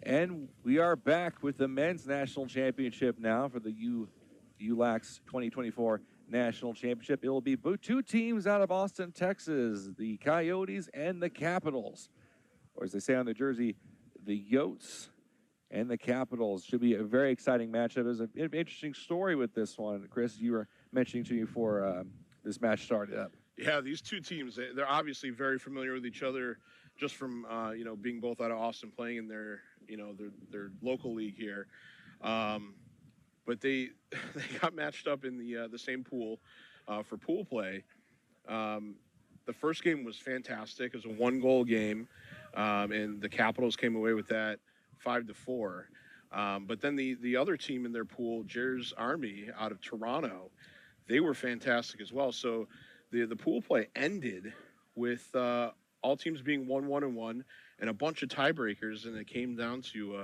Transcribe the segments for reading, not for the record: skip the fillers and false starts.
And we are back with the men's national championship now for the ULAX 2024 national championship. It will be two teams out of Austin, Texas, the Coyotes and the Capitals. Or as they say on the jersey, the Yotes and the Capitals. Should be a very exciting matchup. There's an interesting story with this one. Chris, you were mentioning to me before this match started up. Yeah, these two teams, they're obviously very familiar with each other just from, being both out of Austin playing in their local league here. But they got matched up in the same pool for pool play. The first game was fantastic. It was a 1-goal game, and the Capitals came away with that 5-4. But then the other team in their pool, Jer's Army out of Toronto, they were fantastic as well. So the pool play ended with all teams being 1-1-1 and a bunch of tiebreakers, and it came down to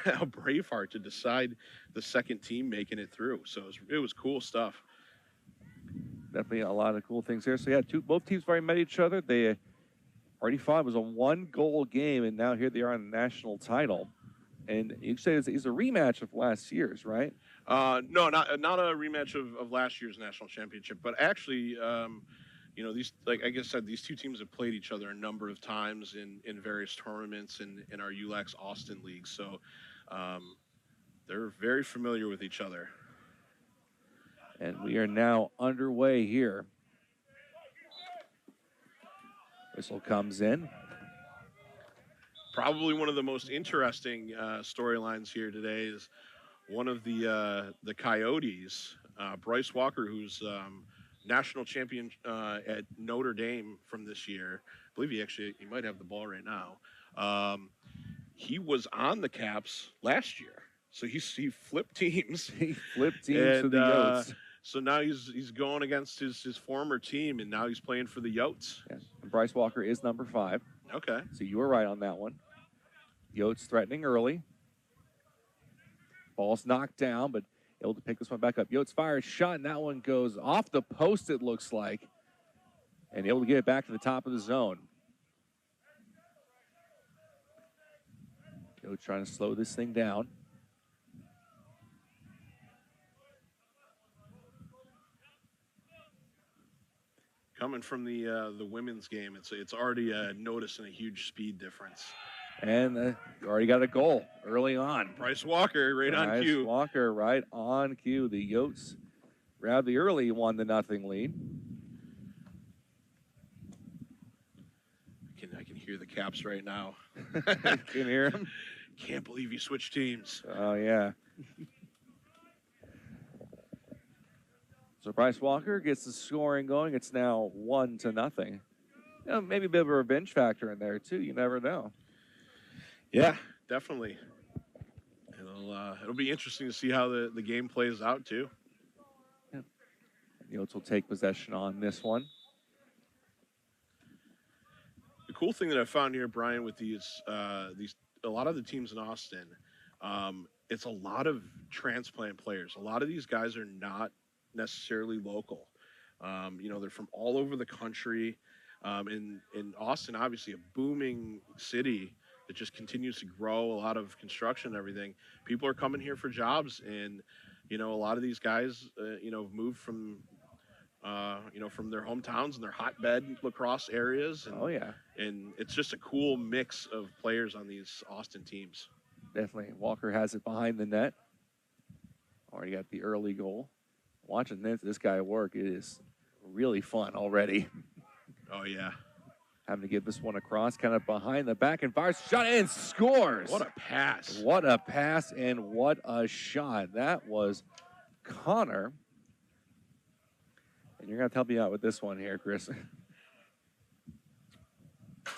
a Braveheart to decide the second team making it through. So it was cool stuff. Definitely a lot of cool things here. So yeah, both teams already met each other. They already fought. It was a 1-goal game, and now here they are in the national title. And you say it's a rematch of last year's, right? No, not a rematch of last year's national championship, but actually, these, like I said, these two teams have played each other a number of times in various tournaments in our ULAX Austin League. So they're very familiar with each other. And we are now underway here. Whistle comes in. Probably one of the most interesting storylines here today is one of the Coyotes, Bryce Walker, who's national champion at Notre Dame from this year. I believe he might have the ball right now. He was on the Caps last year, so he flipped teams. He flipped teams to the Yotes. So now he's going against his former team, and now he's playing for the Yotes. Yes. And Bryce Walker is number 5. Okay. So you were right on that one. Yotes threatening early. Ball's knocked down, but able to pick this one back up. Yotes fires a shot, and that one goes off the post, it looks like, and able to get it back to the top of the zone. Yotes trying to slow this thing down. Coming from the women's game, it's already noticing a huge speed difference. And already got a goal early on. Bryce Walker on cue. Bryce Walker right on cue. The Yotes grabbed the early 1-0 lead. I can hear the Caps right now. You can hear them? Can't believe you switched teams. Oh, yeah. So Bryce Walker gets the scoring going. It's now 1-0. Maybe a bit of a revenge factor in there, too. You never know. Yeah, definitely. It'll be interesting to see how the game plays out, too. Yeah. Yotes will take possession on this one. The cool thing that I found here, Brian, with these a lot of the teams in Austin, it's a lot of transplant players. A lot of these guys are not necessarily local. They're from all over the country. In Austin, obviously a booming city that just continues to grow, a lot of construction and everything. People are coming here for jobs, and a lot of these guys moved from from their hometowns and their hotbed lacrosse areas. And, oh yeah, and it's just a cool mix of players on these Austin teams. Definitely. Walker has it behind the net. Already got the early goal. Watching this guy work, it is really fun already. Oh, yeah. Having to get this one across, kind of behind the back, and fires shot and scores. What a pass. What a pass and what a shot. That was Connor. And you're going to help me out with this one here, Chris.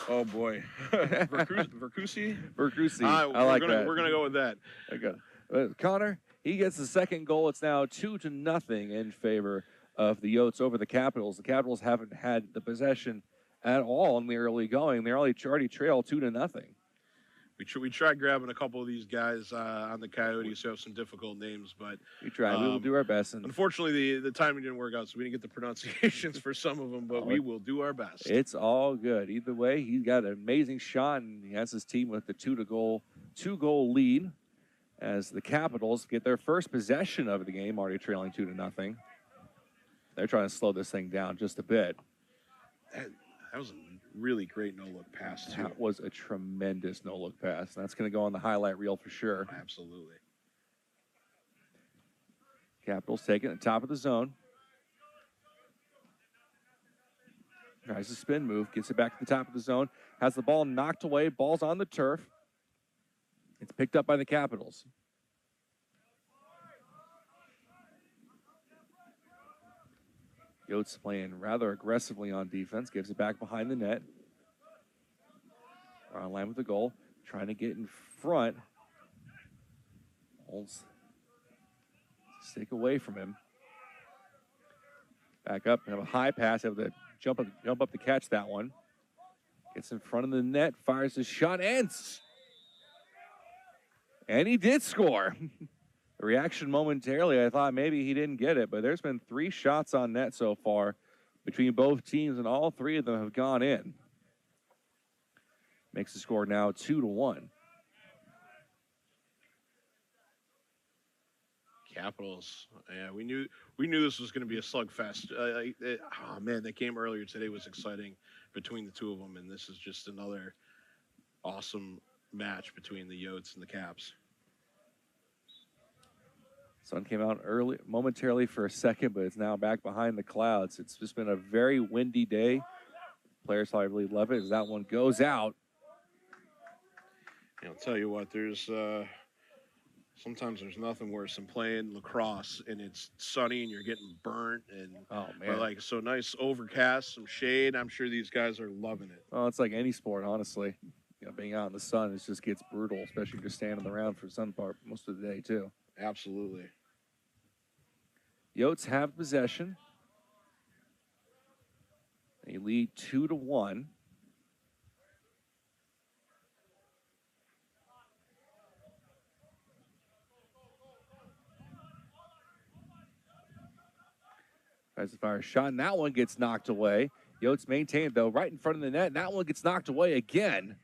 Oh, boy. Verkusi? Verkusi. I like that. We're going to go with that. Okay. Connor, he gets the second goal. It's now 2-0 in favor of the Yotes over the Capitals. The Capitals haven't had the possession at all in the early going. They already trail 2-0. We tried grabbing a couple of these guys on the Coyotes who have some difficult names, but we tried. We will do our best. And unfortunately, the timing didn't work out, so we didn't get the pronunciations for some of them, but we will do our best. It's all good. Either way, he's got an amazing shot, and he has his team with the 2-0 2-goal lead as the Capitals get their first possession of the game, already trailing 2-0. They're trying to slow this thing down just a bit. That was a really great no-look pass, too. That was a tremendous no-look pass. That's going to go on the highlight reel for sure. Absolutely. Capitals taking it top of the zone. Tries a spin move, gets it back to the top of the zone, has the ball knocked away, ball's on the turf. It's picked up by the Capitals. Yotes playing rather aggressively on defense, gives it back behind the net. On line with the goal, trying to get in front. Holds stick away from him. Back up and have a high pass, able to jump up to catch that one. Gets in front of the net, fires his shot, and he did score. The reaction momentarily, I thought maybe he didn't get it, but there's been 3 shots on net so far between both teams, and all 3 of them have gone in. Makes the score now 2-1. Capitals, yeah, we knew this was going to be a slugfest. Oh man, that game earlier today was exciting between the two of them, and this is just another awesome match between the Yotes and the Caps. Sun came out early, momentarily for a second, but it's now back behind the clouds. It's just been a very windy day. Players probably love it as that one goes out. I'll tell you what, sometimes there's nothing worse than playing lacrosse and it's sunny and you're getting burnt and like so nice overcast, some shade. I'm sure these guys are loving it. Well, it's like any sport, honestly. Being out in the sun, it just gets brutal, especially if you're standing around for some part most of the day too. Absolutely. Yotes have possession. They lead 2-1. Tries to fire a shot, and that one gets knocked away. Yotes maintained, though, right in front of the net, and that one gets knocked away again.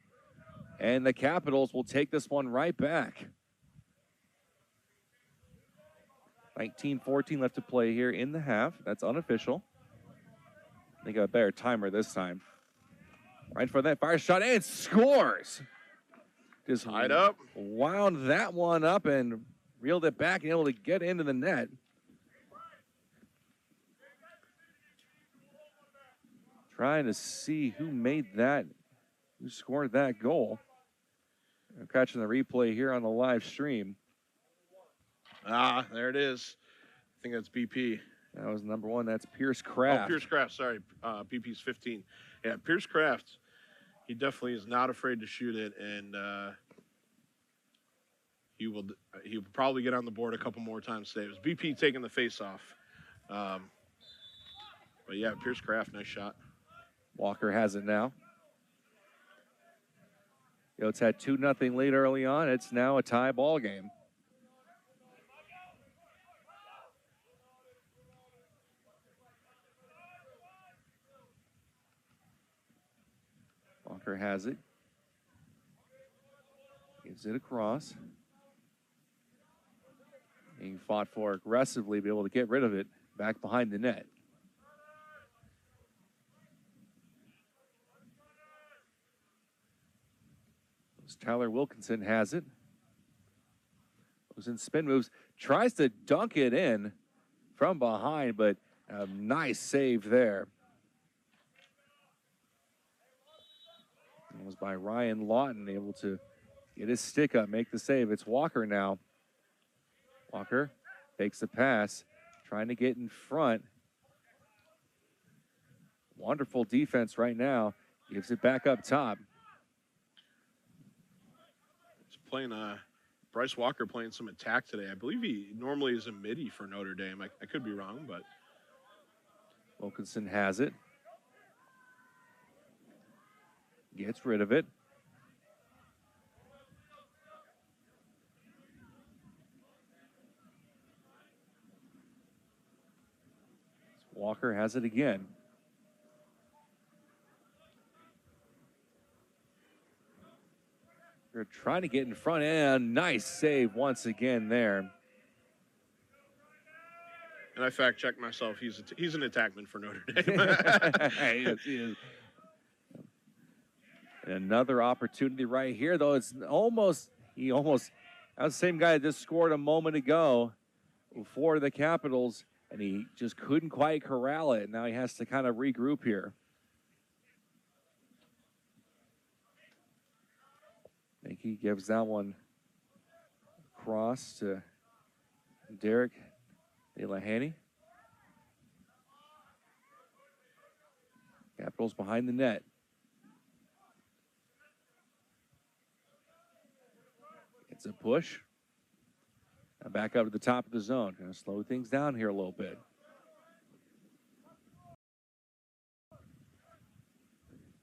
And the Capitals will take this one right back. 19:14 left to play here in the half. That's unofficial. They got a better timer this time. Right in front of that, fire shot, and scores! Just tied up. Wound that one up and reeled it back and able to get into the net. Trying to see who scored that goal. I'm catching the replay here on the live stream. Ah, there it is. I think that's BP. That was number 1. That's Pierce Kraft. Oh, Pierce Kraft, sorry. BP's 15. Yeah, Pierce Kraft, he definitely is not afraid to shoot it, and he will probably get on the board a couple more times today. It was BP taking the face-off. But, yeah, Pierce Kraft, nice shot. Walker has it now. Yotes had 2-0 lead early on. It's now a tie ball game. Walker has it. Gives it across. He fought for aggressively, be able to get rid of it back behind the net. Tyler Wilkinson has it. Goes in spin moves. Tries to dunk it in from behind, but a nice save there. It was by Ryan Lawton, able to get his stick up, make the save. It's Walker now. Walker takes the pass, trying to get in front. Wonderful defense right now. Gives it back up top. Playing Bryce Walker playing some attack today. I believe he normally is a midi for Notre Dame. I could be wrong, but Wilkinson has it. Gets rid of it. Walker has it again. trying to get in front, and nice save once again there. And I fact-checked myself. He's an attackman for Notre Dame. Yes, he is. And another opportunity right here, though. It's almost, that was the same guy that just scored a moment ago for the Capitals, and he just couldn't quite corral it. Now he has to kind of regroup here. I think he gives that one across to Derek Delahanty. Capitals behind the net. It's a push. Now back up to the top of the zone. Going to slow things down here a little bit.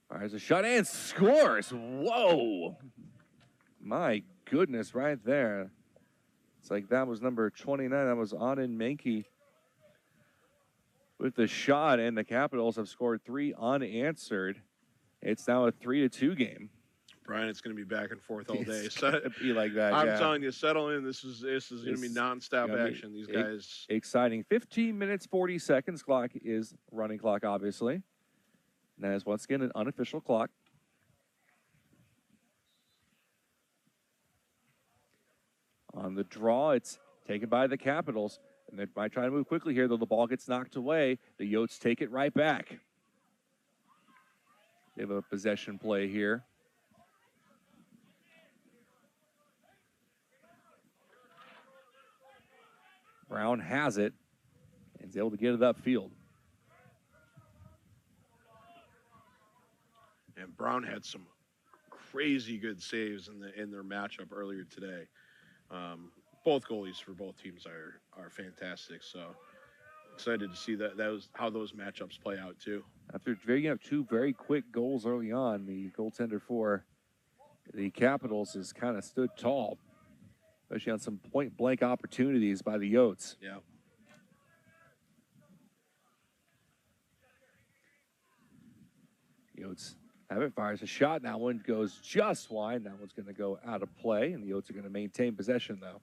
Fires a shot and scores. Whoa. My goodness, right there. It's like that was number 29. That was Auden Menke with the shot, and the Capitals have scored 3 unanswered. It's now a 3-2 game. Brian, it's going to be back and forth all day. It's gonna be like that. I'm telling you, settle in. This is going to be nonstop action. These guys. Exciting. 15 minutes, 40 seconds. Clock is running clock, obviously. And that is once again an unofficial clock. On the draw, it's taken by the Capitals. And they might try to move quickly here, though the ball gets knocked away. The Yotes take it right back. They have a possession play here. Brown has it and is able to get it upfield. And Brown had some crazy good saves in their matchup earlier today. Both goalies for both teams are fantastic. So excited to see that was how those matchups play out too. After dragging up 2 very quick goals early on, the goaltender for the Capitals has kind of stood tall, especially on some point-blank opportunities by the Yotes. Yeah. Yotes have it, fires a shot. That one goes just wide. That one's going to go out of play, and the Yotes are going to maintain possession, though.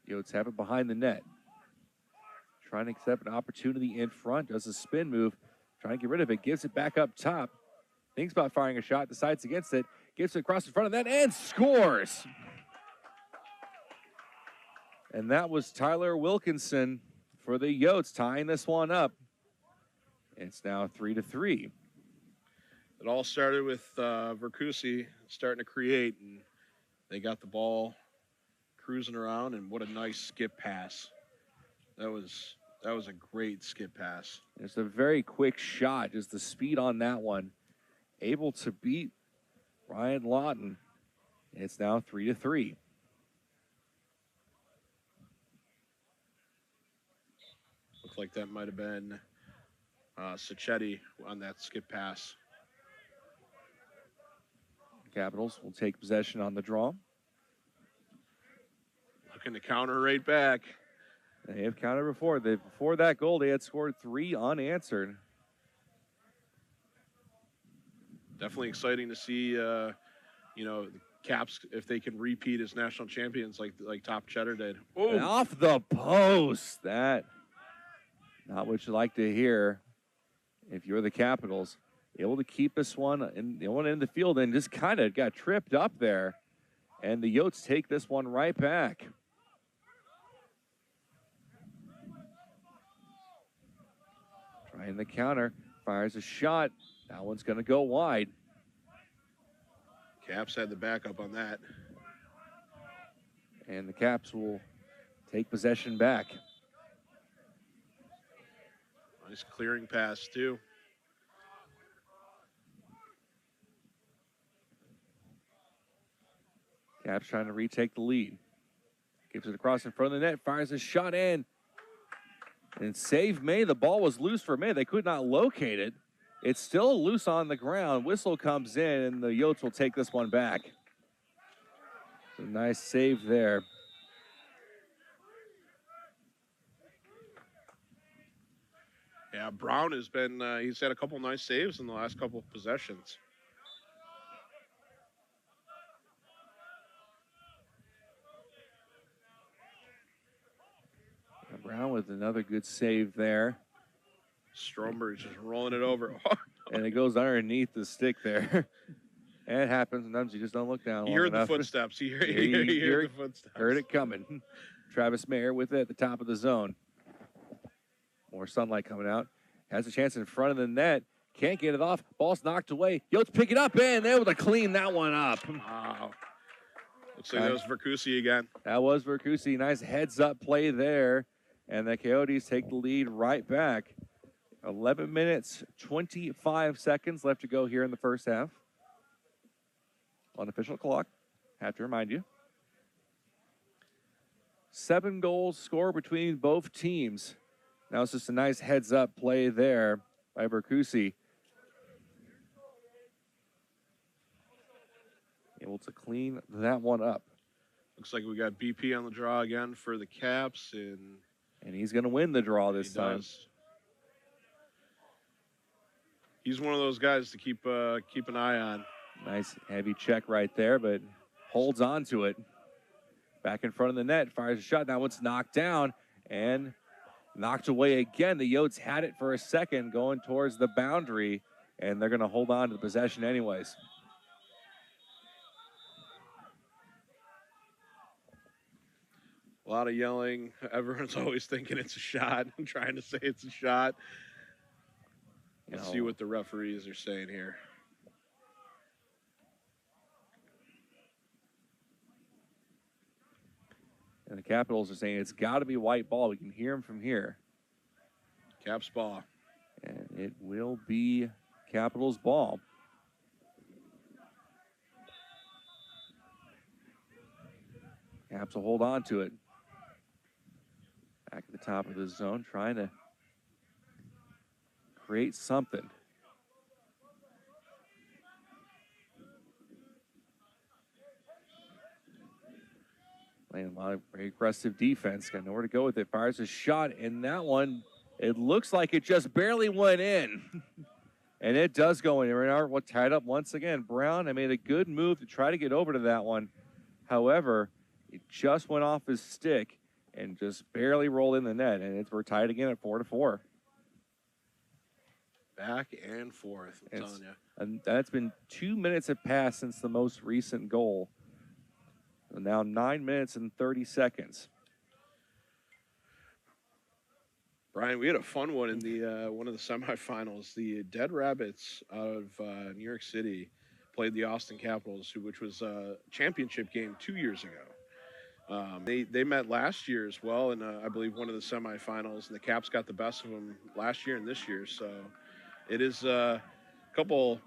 Yotes have it behind the net. Trying to accept an opportunity in front. Does a spin move. Trying to get rid of it. Gives it back up top. Thinks about firing a shot. Decides against it. Gives it across the front of that and scores. And that was Tyler Wilkinson for the Yotes tying this one up. It's now 3-3. It all started with Verkusi starting to create, and they got the ball cruising around, and what a nice skip pass. That was a great skip pass. It's a very quick shot. Just the speed on that one. Able to beat Ryan Lawton. It's now 3-3. Looked like that might have been Sacchetti on that skip pass. Capitals will take possession on the draw. Looking to counter right back. They have countered before. Before that goal, they had scored 3 unanswered. Definitely exciting to see, the Caps, if they can repeat as national champions like Top Cheddar did. And off the post. That, not what you like to hear if you're the Capitals. Able to keep this one in the field and just kind of got tripped up there. And the Yotes take this one right back. Trying the counter, fires a shot. That one's going to go wide. Caps had the backup on that. And the Caps will take possession back. Nice clearing pass, too. Caps trying to retake the lead. Gives it across in front of the net, fires a shot in. And save May. The ball was loose for May. They could not locate it. It's still loose on the ground. Whistle comes in, and the Yotes will take this one back. A nice save there. Yeah, Brown has been, he's had a couple nice saves in the last couple of possessions. Brown with another good save there. Stromberg just rolling it over. And it goes underneath the stick there. And it happens. Sometimes you just don't look down You long heard enough. the footsteps. You heard the footsteps. Heard it coming. Travis Mayer with it at the top of the zone. More sunlight coming out. Has a chance in front of the net. Can't get it off. Ball's knocked away. Yotes pick it up and they're able to clean that one up. Wow. Looks like that was Verkusi again. That was Verkusi. Nice heads-up play there. And the Coyotes take the lead right back. 11 minutes, 25 seconds left to go here in the first half. Unofficial clock. Have to remind you. 7 goals scored between both teams. Now it's just a nice heads-up play there by Verkusi. Able to clean that one up. Looks like we got BP on the draw again for the Caps, and he's going to win the draw this time. He's one of those guys to keep an eye on. Nice heavy check right there, but holds on to it. Back in front of the net, fires a shot. Now it's knocked down and knocked away again. The Yotes had it for a second going towards the boundary, and they're going to hold on to the possession anyways. A lot of yelling. Everyone's always thinking it's a shot and trying to say it's a shot. Let's see what the referees are saying here. And the Capitals are saying it's got to be white ball. We can hear them from here. Caps ball. And it will be Capitals ball. Caps will hold on to it. Back at the top of the zone, trying to create something. Playing a lot of very aggressive defense. Got nowhere to go with it. Fires a shot, and that one, it looks like it just barely went in. And it does go in. We're tied up once again. Brown, I made a good move to try to get over to that one. However, it just went off his stick and just barely rolled in the net, and we're tied again at 4-4. Back and forth, I'm telling you. And that's been 2 minutes have passed since the most recent goal. So now 9 minutes and 30 seconds. Brian, we had a fun one in the one of the semifinals. The Dead Rabbits out of New York City played the Austin Capitals, which was a championship game 2 years ago. They met last year as well in, I believe, one of the semifinals, and the Caps got the best of them last year and this year. So it is a couple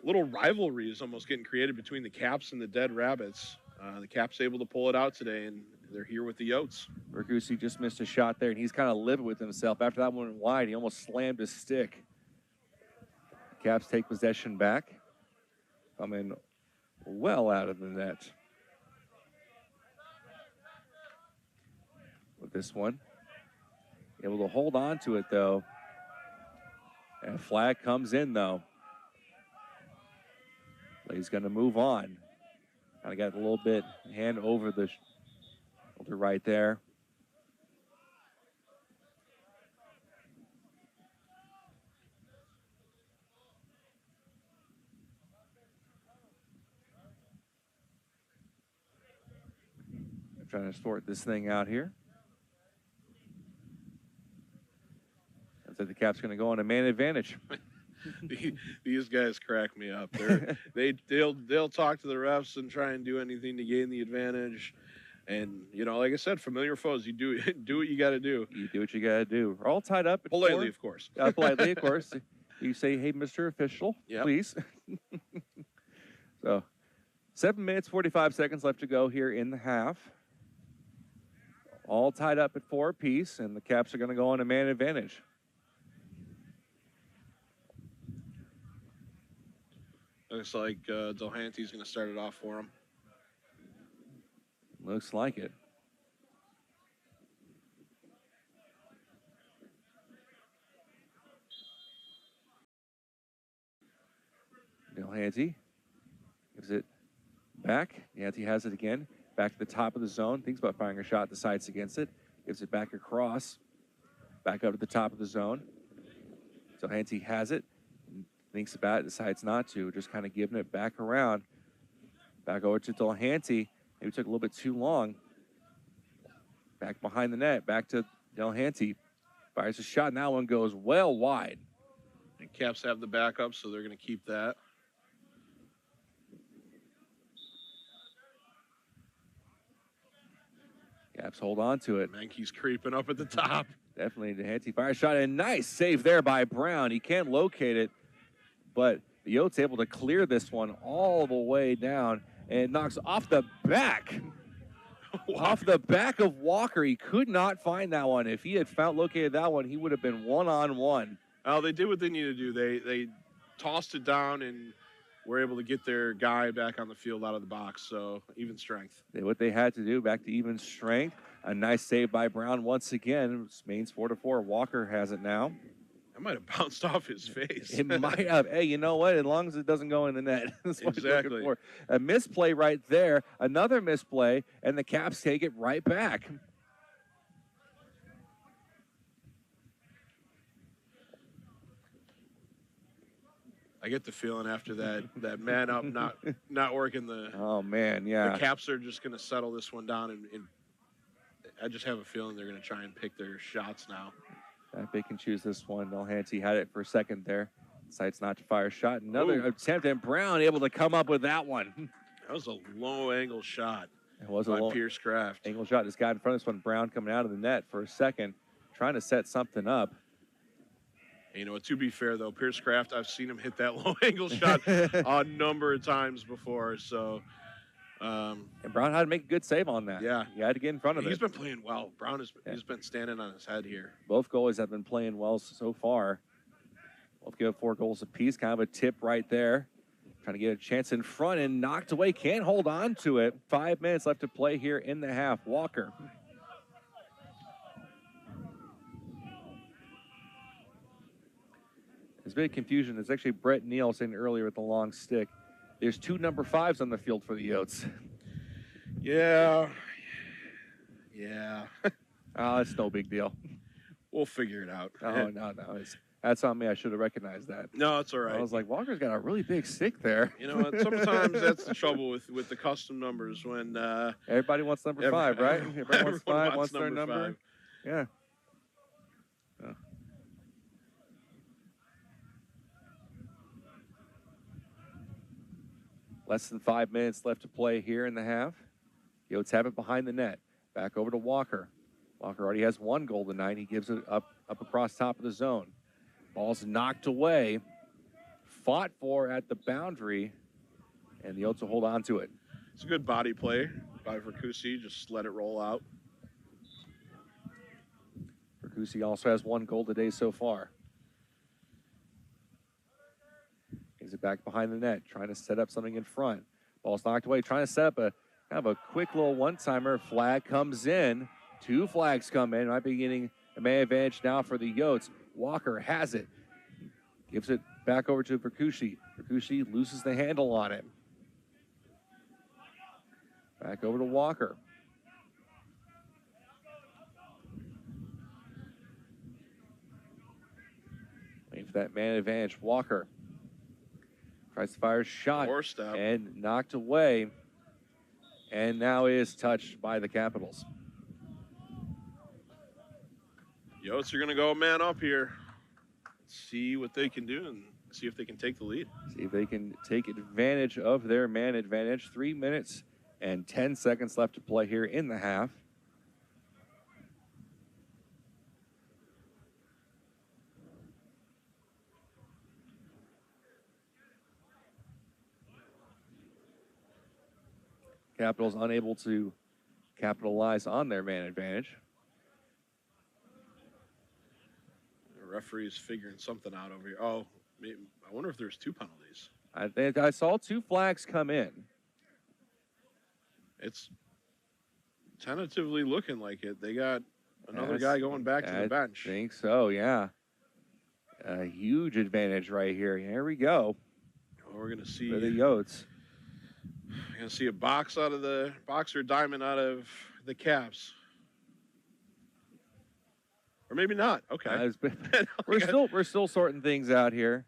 little rivalries almost getting created between the Caps and the Dead Rabbits. The Caps able to pull it out today, and they're here with the Yotes. Verkusi just missed a shot there, and he's kind of livid with himself. After that one went wide, he almost slammed his stick. Caps take possession back. Coming well out of the net. With this one. Able to hold on to it, though. And a flag comes in, though. But he's going to move on. Kind of got a little bit hand over the shoulder right there. I'm trying to sort this thing out here. Looks like the Caps going to go on a man advantage. These guys crack me up. They'll talk to the refs and try and do anything to gain the advantage. And like I said, familiar foes. You do what you got to do. You do what you got to do. We're all tied up. Politely, of course. Politely, of course. You say, "Hey, Mr. Official, please." So, 7 minutes 45 seconds left to go here in the half. All tied up at 4 apiece, and the Caps are going to go on a man advantage. Looks like Delhanty's going to start it off for him. Looks like it. Delhanty gives it back. Delhanty has it again. Back to the top of the zone. Thinks about firing a shot. Decides against it. Gives it back across. Back up to the top of the zone. Delhanty has it. Thinks about it. Decides not to. Just kind of giving it back around. Back over to Delhanty. Maybe took a little bit too long. Back behind the net. Back to Delhanty. Fires a shot. And that one goes well wide. And Caps have the backup, so they're going to keep that. Caps hold on to it. Mankey's creeping up at the top. Definitely the Hanty fire shot. And nice save there by Brown. He can't locate it, but the Yotes able to clear this one all the way down and knocks off the back. Off the back of Walker. He could not find that one. If he had located that one, he would have been one-on-one. Oh, they did what they needed to do. They tossed it down and were able to get their guy back on the field out of the box. So even strength. What they had to do, back to even strength. A nice save by Brown once again. Maine's 4-4. Walker has it now. That might have bounced off his face. It might have. Hey, you know what? As long as it doesn't go in the net. That's what you're looking for. A misplay right there. Another misplay, and the Caps take it right back. I get the feeling after that man up not working the. Oh man, yeah. The Caps are just going to settle this one down, and I just have a feeling they're going to try and pick their shots now. They can choose this one. Delhanty had it for a second there. Decides not to fire a shot. Another attempt, and Brown able to come up with that one. That was a low angle shot. It was by a low Pierce Craft. Angle shot. This guy in front of this one, Brown, coming out of the net for a second, trying to set something up. You know, to be fair, though, Pierce Craft, I've seen him hit that low-angle shot a number of times before. So, and Brown had to make a good save on that. Yeah. He had to get in front of it. He's been playing well. Brown he's been standing on his head here. Both goalies have been playing well so far. Both give 4 goals apiece. Kind of a tip right there. Trying to get a chance in front and knocked away. Can't hold on to it. 5 minutes left to play here in the half. Walker. There's a bit of confusion. There's actually Brett Neal saying earlier with the long stick. There's 2 number 5s on the field for the Yotes. Yeah. Oh, it's no big deal. We'll figure it out. Oh, no. That's on me. I should have recognized that. No, it's all right. I was like, Walker's got a really big stick there. You know what? Sometimes that's the trouble with the custom numbers when everybody wants number 5, right? Everybody wants 5, wants their number. 5. Yeah. Less than 5 minutes left to play here in the half. Yotes have it behind the net. Back over to Walker. Walker already has 1 goal tonight. He gives it up across top of the zone. Ball's knocked away. Fought for at the boundary. And the Yotes will hold on to it. It's a good body play by Verkusi. Just let it roll out. Verkusi also has 1 goal today so far. Gives it back behind the net, trying to set up something in front. Ball's knocked away, trying to set up a kind of a quick little one-timer. Flag comes in. 2 flags come in. Might be getting a man advantage now for the Yotes. Walker has it. Gives it back over to Verkusi. Verkusi loses the handle on it. Back over to Walker. Waiting for that man advantage. Walker tries to fire a shot and knocked away. And now is touched by the Capitals. Yotes are going to go man up here. See what they can do and see if they can take the lead. See if they can take advantage of their man advantage. 3 minutes and 10 seconds left to play here in the half. Capitals unable to capitalize on their man advantage. The referee's figuring something out over here. Oh, maybe, I wonder if there's 2 penalties. I saw 2 flags come in. It's tentatively looking like it. They got another guy going back to the bench. I think so, yeah. A huge advantage right here. Here we go. We're gonna see for the Yotes. We're gonna see a box or diamond out of the Caps. Or maybe not. Okay. We're still sorting things out here.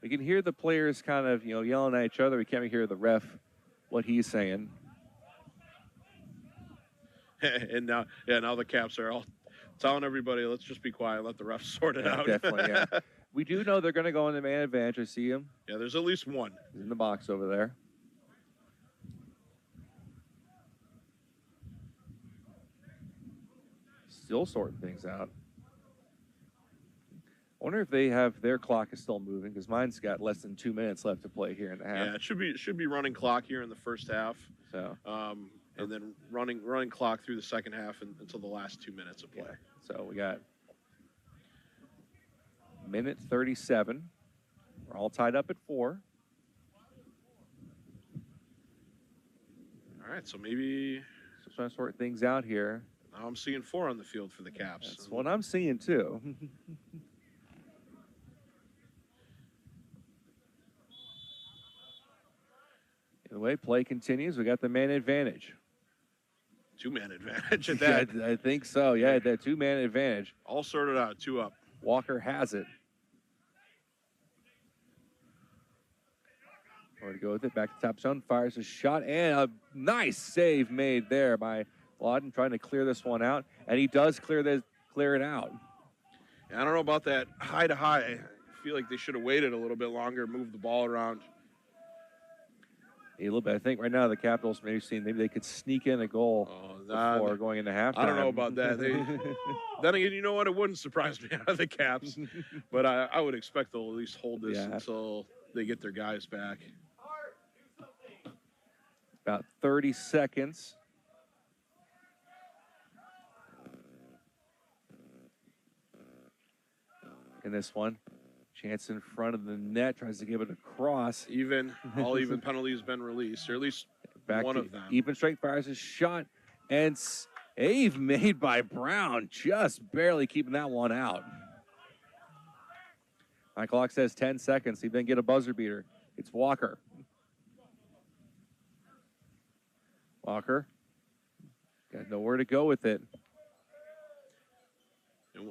We can hear the players kind of, yelling at each other. We can't hear the ref, what he's saying. And now the Caps are all telling everybody, let's just be quiet, let the refs sort it out. Definitely, yeah. We do know they're going to go in the man advantage. I see him. Yeah, there's at least one. He's in the box over there. Still sorting things out. I wonder if they have their clock is still moving, because mine's got less than 2 minutes left to play here in the half. Yeah, it should be running clock here in the first half. So, and then running clock through the second half until the last 2 minutes of play. Yeah. So we got minute 37. We're all tied up at 4. All right, so maybe Just trying to sort things out here. now I'm seeing 4 on the field for the Caps. That's what I'm seeing too. Either way, play continues. We got the man advantage. 2-man advantage at that. Yeah, I think so. Yeah, that 2-man advantage. All sorted out, 2 up. Walker has it. Where to go with it? Back to top zone. Fires a shot, and a nice save made there by Lawton, trying to clear this one out, and he does clear it out. I don't know about that high to high. I feel like they should have waited a little bit longer, moved the ball around. A little bit. I think right now the Capitals maybe they could sneak in a goal before going into halftime. I don't know about that. Then again, you know what? It wouldn't surprise me out of the Caps, but I would expect they'll at least hold this until they get their guys back. About 30 seconds. In this one. Chance in front of the net, tries to give it across. All even penalties been released, or at least one of them. Even strength fires a shot, and save made by Brown, just barely keeping that one out. My clock says 10 seconds. He then get a buzzer beater. It's Walker. Walker got nowhere to go with it.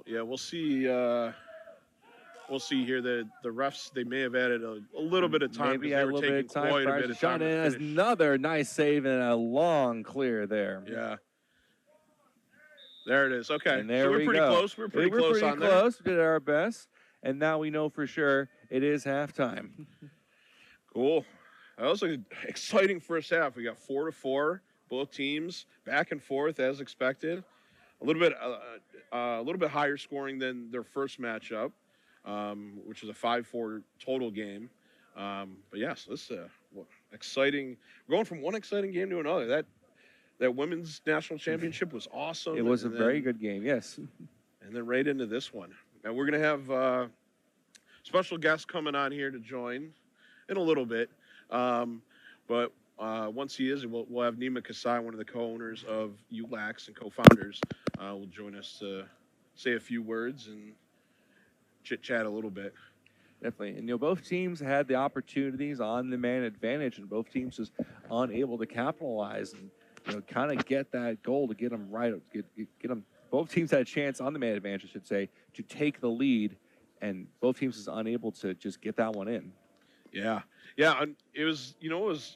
Yeah, we'll see. We'll see here that the refs, they may have added a little bit of time. Maybe a little bit of time. Quite a bit of time. And another nice save and a long clear there. Yeah. There it is. Okay. And there so we're we pretty go. close. We're pretty close on there. We did our best. And now we know for sure it is halftime. Cool. That was an exciting first half. We got 4-4, both teams back and forth as expected. A little bit higher scoring than their first matchup. Which is a 5-4 total game. But yes, this is exciting. We're going from one exciting game to another. That women's national championship was awesome. It was a very good game, yes. And then right into this one. And we're going to have special guests coming on here to join in a little bit. But once he is, we'll have Nima Kasai, one of the co-owners of ULAX and co-founders, will join us to say a few words and chit-chat a little bit. Definitely. And, both teams had the opportunities on the man advantage, and both teams just unable to capitalize and, kind of get that goal to get them right. Get them. Both teams had a chance on the man advantage, I should say, to take the lead, and both teams was unable to just get that one in. Yeah. Yeah, and it was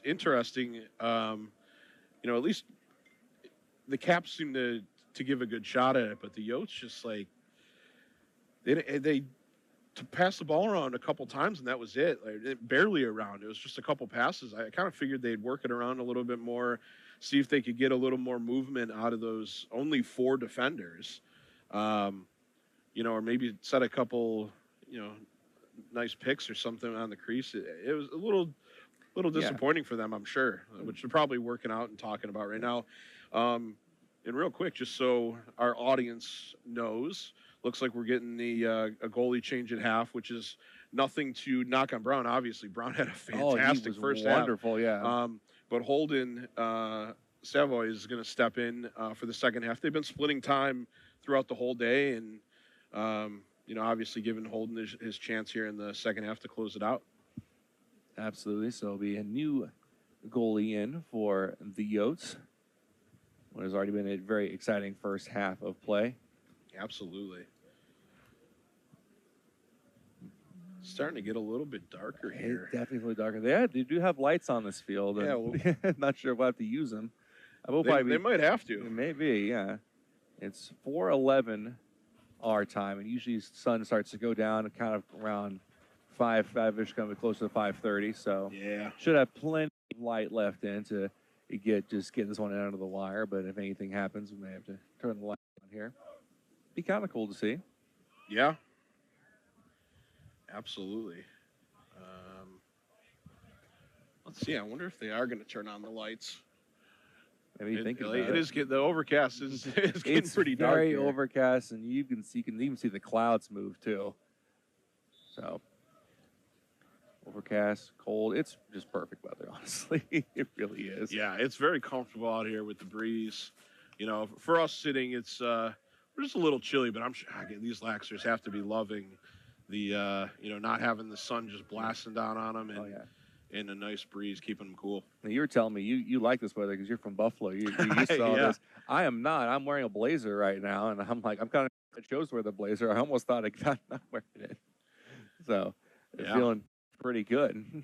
interesting. At least the Caps seemed to give a good shot at it, but the Yotes just they to pass the ball around a couple times, and that was it. Barely around. It was just a couple passes. I kind of figured they'd work it around a little bit more, see if they could get a little more movement out of those only 4 defenders, or maybe set a couple, nice picks or something on the crease. It was a little disappointing for them, I'm sure, which they're probably working out and talking about right now. And real quick, just so our audience knows, looks like we're getting a goalie change at half, which is nothing to knock on Brown. Obviously, Brown had a fantastic first half. Wonderful, yeah. But Holden Savoy is going to step in for the second half. They've been splitting time throughout the whole day, and obviously giving Holden his chance here in the second half to close it out. Absolutely. So it'll be a new goalie in for the Yotes. What has already been a very exciting first half of play. Absolutely. Starting to get a little bit darker here. It's definitely darker. They do have lights on this field. Yeah, well, not sure if we'll have to use them. They might have to. Maybe, yeah. It's 4:11 our time, and usually the sun starts to go down kind of around 5-ish, coming close to 5:30. So Yeah. should have plenty of light left in to get this one out of the wire. But if anything happens, we may have to turn the light on here. Be kind of cool to see. Yeah. Absolutely. Let's see. I wonder if they are going to turn on the lights. Maybe think about it is getting, the overcast is getting pretty dark. Very here. overcast, and you can even see the clouds move too. So overcast, cold. It's just perfect weather, honestly. It really is. Yeah, it's very comfortable out here with the breeze. You know, for us sitting, it's we're just a little chilly, but I'm sure these Laxers have to be loving the not having the sun just blasting down on them and a nice breeze keeping them cool. Now, you were telling me you like this weather because you're from Buffalo. You saw this. I am not. I'm wearing a blazer right now, and I'm kind of it shows wear the blazer. I almost thought I got not wearing it. So feeling pretty good.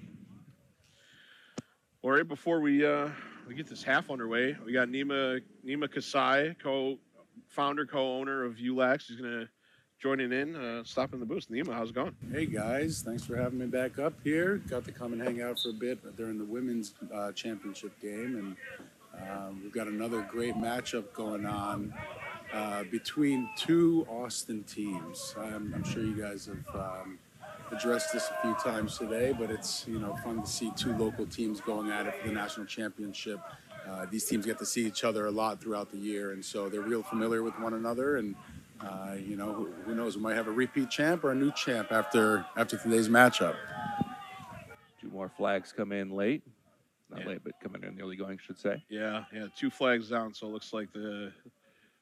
All right, before we get this half underway, we got Nima Kasai, co-founder, co-owner of ULAX. He's going to joining in, stopping the booth. Nima, how's it going? Hey guys, thanks for having me back up here. Got to come and hang out for a bit during the women's championship game, and we've got another great matchup going on between two Austin teams. I'm sure you guys have addressed this a few times today, but it's fun to see two local teams going at it for the national championship. These teams get to see each other a lot throughout the year, and so they're real familiar with one another. And who knows? We might have a repeat champ or a new champ after today's matchup. Two more flags come in late. Not late, but coming in early going, I should say. Yeah, 2 flags down, so it looks like the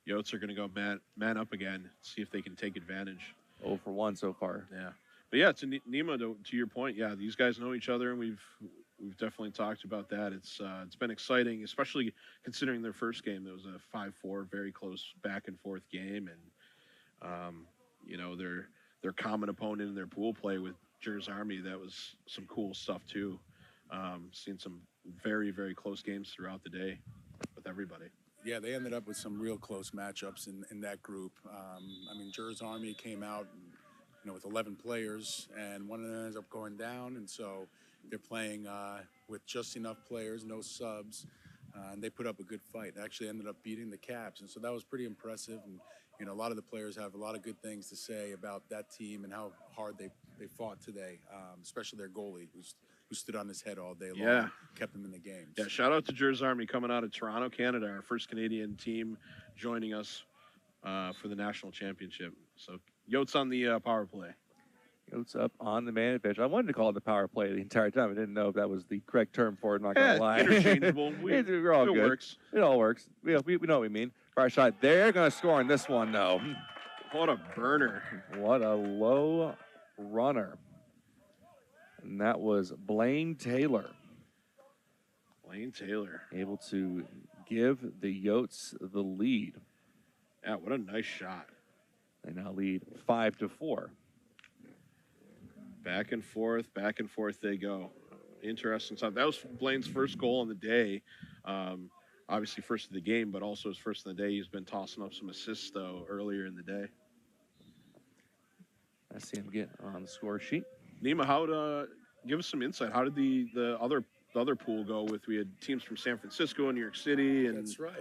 Yotes are going to go man up again, see if they can take advantage. 0 for 1 so far. Yeah. But yeah, to Nima, to your point, yeah, these guys know each other, and we've definitely talked about that. It's been exciting, especially considering their first game. There was a 5-4, very close back and forth game, and their common opponent in their pool play with Jersey Army, that was some cool stuff too. Seen some very, very close games throughout the day with everybody. Yeah, they ended up with some real close matchups in that group. Jersey Army came out with 11 players, and one of them ends up going down, and so they're playing with just enough players, no subs, and they put up a good fight. They actually ended up beating the Caps, and so that was pretty impressive. And a lot of the players have a lot of good things to say about that team and how hard they fought today, especially their goalie, who stood on his head all day long, kept them in the game. Yeah, shout out to Jersey Army coming out of Toronto, Canada, our first Canadian team joining us for the national championship. So Yotes on the power play. Yotes up on the man advantage. I wanted to call it the power play the entire time. I didn't know if that was the correct term for it. Not gonna lie. Interchangeable. We're all good. Works. It all works. We know what we mean. Fire shot. They're gonna score on this one, though. What a burner! What a low runner. And that was Blaine Taylor. Able to give the Yotes the lead. Yeah, what a nice shot. They now lead 5-4. Back and forth they go. Interesting stuff. That was Blaine's first goal on the day. Obviously first of the game, but also his first of the day. He's been tossing up some assists, though, earlier in the day. I see him get on the score sheet. Nima, give us some insight. How did the other pool go? We had teams from San Francisco and New York City. And that's right.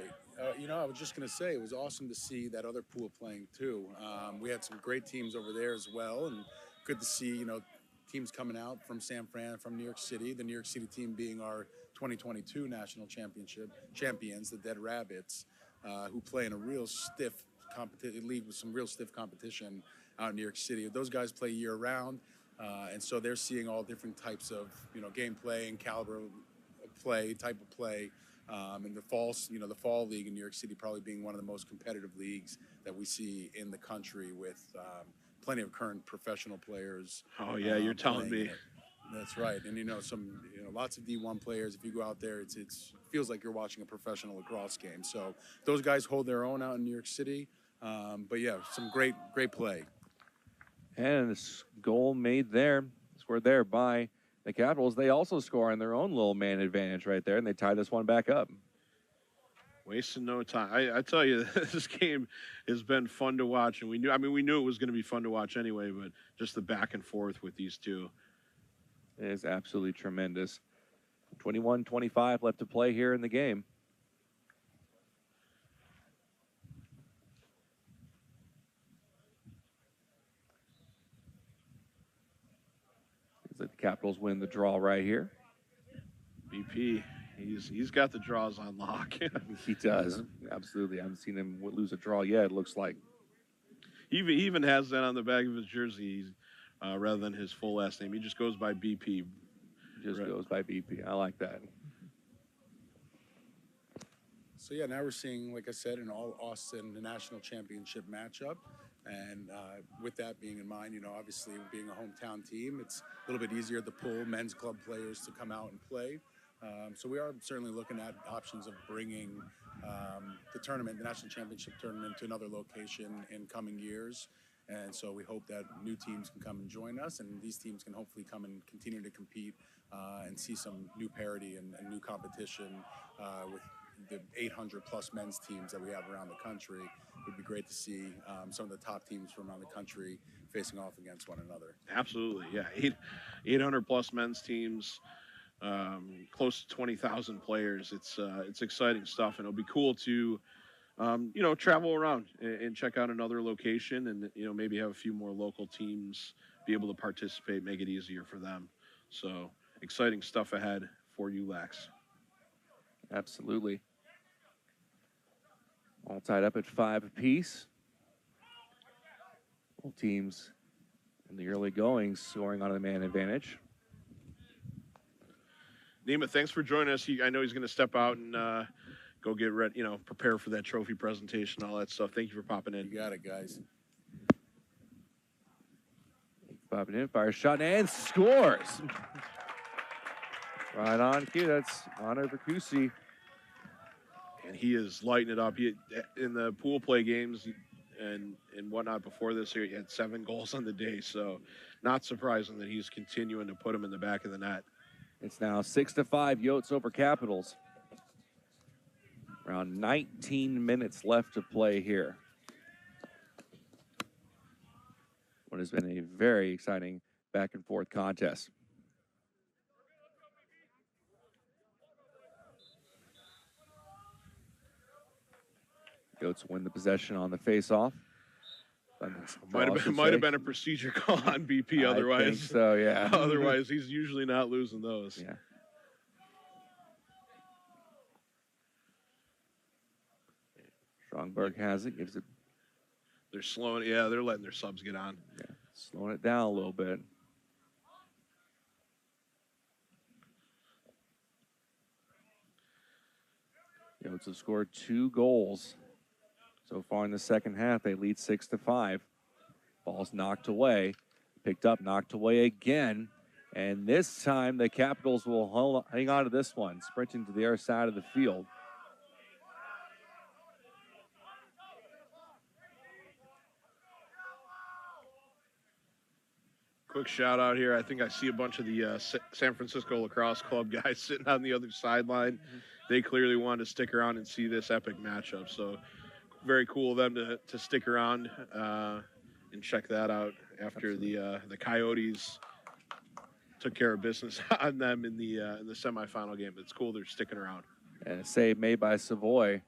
I was just going to say, it was awesome to see that other pool playing, too. We had some great teams over there as well, and good to see, teams coming out from San Fran, from New York City, the New York City team being our 2022 national championship champions, the Dead Rabbits, who play in a real stiff league with some real stiff competition out in New York City. Those guys play year-round, and so they're seeing all different types of, gameplay and caliber type of play. And the fall league in New York City probably being one of the most competitive leagues that we see in the country, with plenty of current professional players. Oh yeah, you're telling me. That's right, and lots of D1 players. If you go out there, it feels like you're watching a professional lacrosse game. So those guys hold their own out in New York City. But yeah, some great play. And this goal made there, scored there by the Capitals. They also score on their own little man advantage right there, and they tie this one back up. Wasting no time. I tell you, this game has been fun to watch, and we knew it was going to be fun to watch anyway, but just the back and forth with these two. It is absolutely tremendous. 21-25 left to play here in the game. Seems like the Capitals win the draw right here. BP, he's got the draws on lock. He does, absolutely. I haven't seen him lose a draw yet, it looks like. He even has that on the back of his jersey rather than his full last name. He just goes by BP. Goes by BP. I like that. So yeah, now we're seeing, like I said, an all Austin national championship matchup, and with that being in mind, obviously being a hometown team, it's a little bit easier to pull men's club players to come out and play. So we are certainly looking at options of bringing the national championship tournament, to another location in coming years. And so we hope that new teams can come and join us, and these teams can hopefully come and continue to compete and see some new parity and new competition with the 800-plus men's teams that we have around the country. It would be great to see some of the top teams from around the country facing off against one another. Absolutely, yeah. 800-plus men's teams, close to 20,000 players. It's exciting stuff, and it'll be cool to travel around and check out another location, and maybe have a few more local teams be able to participate, make it easier for them. So exciting stuff ahead for ULAX. Absolutely. All tied up at 5 apiece. Both teams in the early goings scoring on the man advantage. Nima, thanks for joining us. I know he's going to step out and go get ready, prepare for that trophy presentation, all that stuff. Thank you for popping in. You got it, guys. Popping in, fires shot, and scores. Right on cue. That's Honor Verkusi. And he is lighting it up. In the pool play games and whatnot before this year, he had 7 goals on the day. So not surprising that he's continuing to put them in the back of the net. It's now 6-5 Yotes over Capitals. Around 19 minutes left to play here. What has been a very exciting back and forth contest. Yotes win the possession on the face-off. Might have been a procedure call on BP. Otherwise, I think so, yeah. Otherwise, he's usually not losing those. Yeah. Strongberg has it. Gives it. They're slowing. Yeah, they're letting their subs get on. Yeah, slowing it down a little bit. Yotes have scored 2 goals so far in the second half. They lead 6-5. Ball's knocked away, picked up, knocked away again, and this time the Capitals will hang on to this one, sprinting to the other side of the field. Quick shout out here. I think I see a bunch of the San Francisco Lacrosse Club guys sitting on the other sideline. They clearly wanted to stick around and see this epic matchup. So very cool of them to stick around and check that out after the Coyotes took care of business on them in the semifinal game. It's cool they're sticking around. And a save made by Savoy.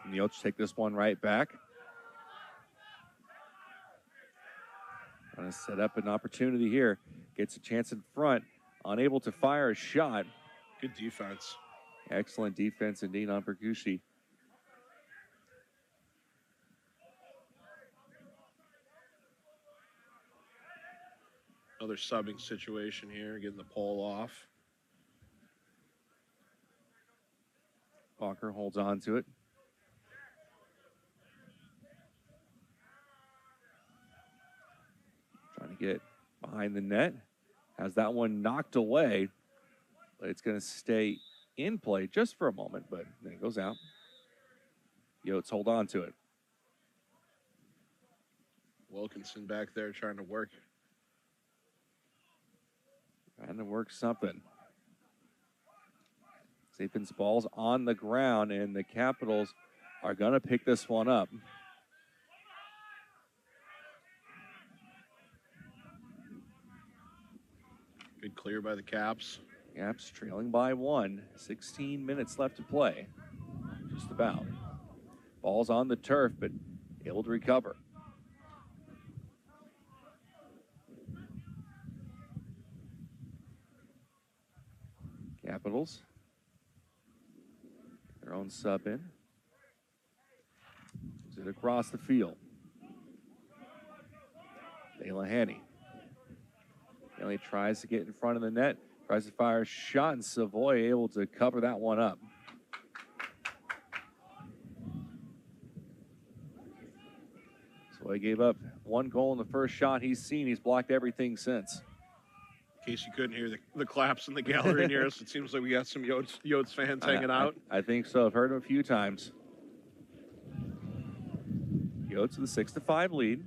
And the Yotes take this one right back. Going to set up an opportunity here. Gets a chance in front. Unable to fire a shot. Good defense. Excellent defense indeed on Verkusi. Another subbing situation here, getting the pole off. Walker holds on to it. Trying to get behind the net. Has that one knocked away, but it's going to stay in play just for a moment, but then it goes out. Yotes hold on to it. Wilkinson back there trying to work. Trying to work something. Zapin's ball's on the ground, and the Capitals are going to pick this one up. Good clear by the Caps. Caps trailing by 1. 16 minutes left to play. Just about. Ball's on the turf, but able to recover. Capitals. Their own sub in. Moves it across the field. Delahany. Delahany tries to get in front of the net. Tries to fire a shot, and Savoy able to cover that one up. Savoy gave up 1 goal in the first shot he's seen. He's blocked everything since. In case you couldn't hear the claps in the gallery near us, it seems like we got some Yotes fans hanging out. I think so. I've heard them a few times. Yotes with a 6-5 lead.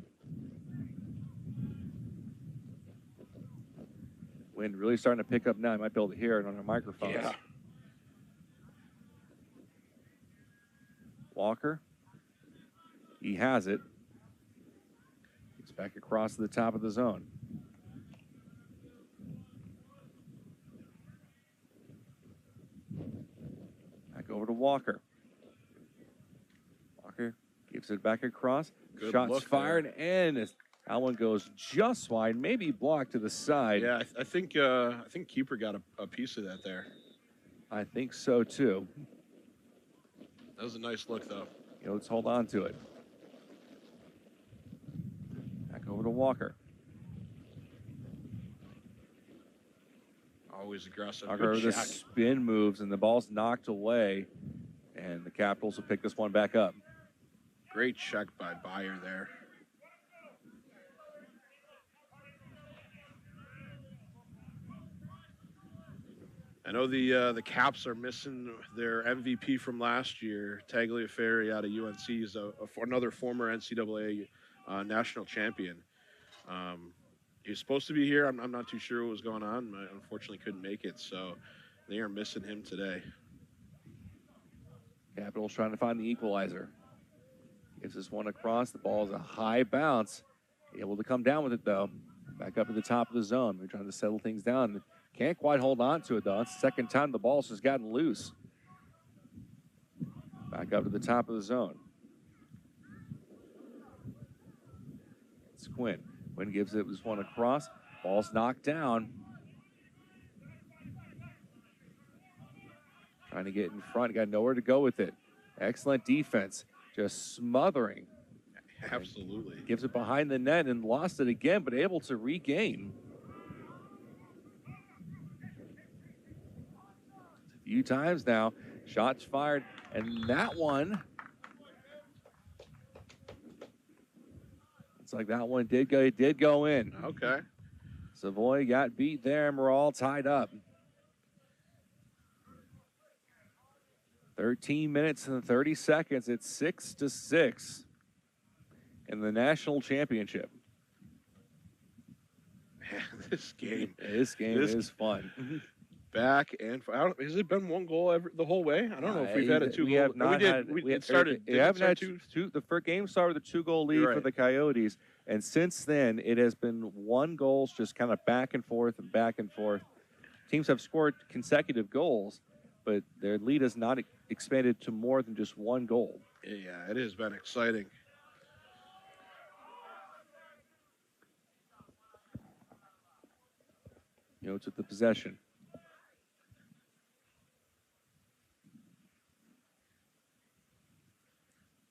Wind really starting to pick up now. You might be able to hear it on our microphones. Yeah. Walker. He has it. It's back across to the top of the zone. Back over to Walker. Walker gives it back across. Good Shots look fired, there. and that one goes just wide, maybe blocked to the side. Yeah, I think keeper got a piece of that there. I think so too. That was a nice look, though. Let's hold on to it. Back over to Walker. Always aggressive. Walker Good with the check. spin moves, and the ball's knocked away, and the Capitals will pick this one back up. Great check by Beyer there. I know the Caps are missing their MVP from last year. Tagliaferri out of UNC is another former NCAA national champion. He's supposed to be here. I'm not too sure what was going on. I unfortunately couldn't make it, so they are missing him today. Capitals trying to find the equalizer. Gives this one across. The ball is a high bounce. Able to come down with it, though. Back up at the top of the zone. They're trying to settle things down. Can't quite hold on to it, though. It's the second time the ball's just gotten loose. Back up to the top of the zone. It's Quinn. Quinn gives it this one across. Ball's knocked down. Trying to get in front. Got nowhere to go with it. Excellent defense. Just smothering. Absolutely. Gives it behind the net and lost it again, but able to regain. A few times now. Shots fired, and that one. It's like that one did go in. Okay. Savoy got beat there, and we're all tied up. 13 minutes and 30 seconds. It's 6-6 in the national championship. Man, this game is fun. Back and has it been 1 goal the whole way? I don't know if we've had a 2 we goal. have not It started. We haven't had the first game started with a 2-goal lead You're for right. the Coyotes, and since then it has been 1 goal, just kind of back and forth and back and forth. Teams have scored consecutive goals, but their lead has not expanded to more than just 1 goal. Yeah, it has been exciting. It's with the possession.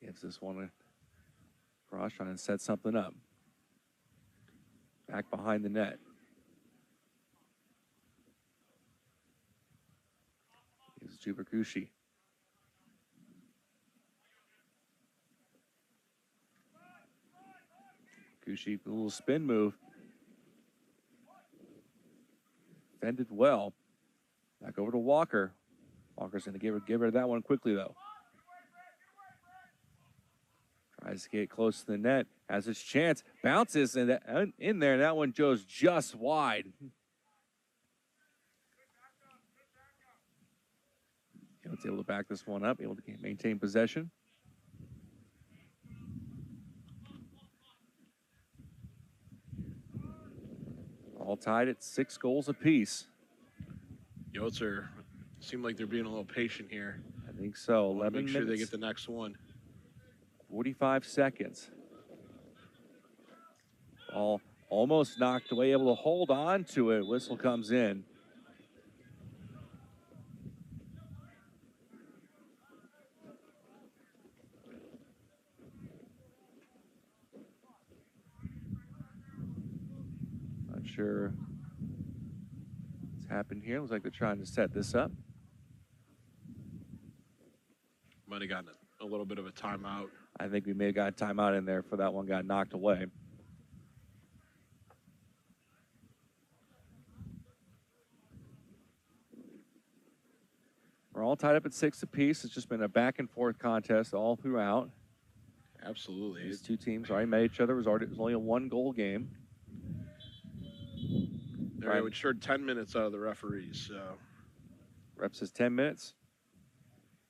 Gives this one across, trying to set something up. Back behind the net. Gives it to Berkushi. Berkushi, a little spin move. defended well. Back over to Walker. Walker's going to give her that one quickly, though. Tries to get close to the net. Has his chance. Bounces in there. That one goes just wide. Coyotes able to back this one up. Able to maintain possession. All tied at 6 goals apiece. Yotes seem like they're being a little patient here. I think so. 11 Make sure minutes. they get the next one. 45 seconds. Ball almost knocked away, able to hold on to it. Whistle comes in. Not sure what's happened here. Looks like they're trying to set this up. Might have gotten a little bit of a timeout. I think we may have got a timeout in there for that one got knocked away. We're all tied up at 6 apiece. It's just been a back and forth contest all throughout. Absolutely. These two teams already met each other. It was only a 1-goal game. They would short 10 minutes out of the referees. So. Rep says 10 minutes.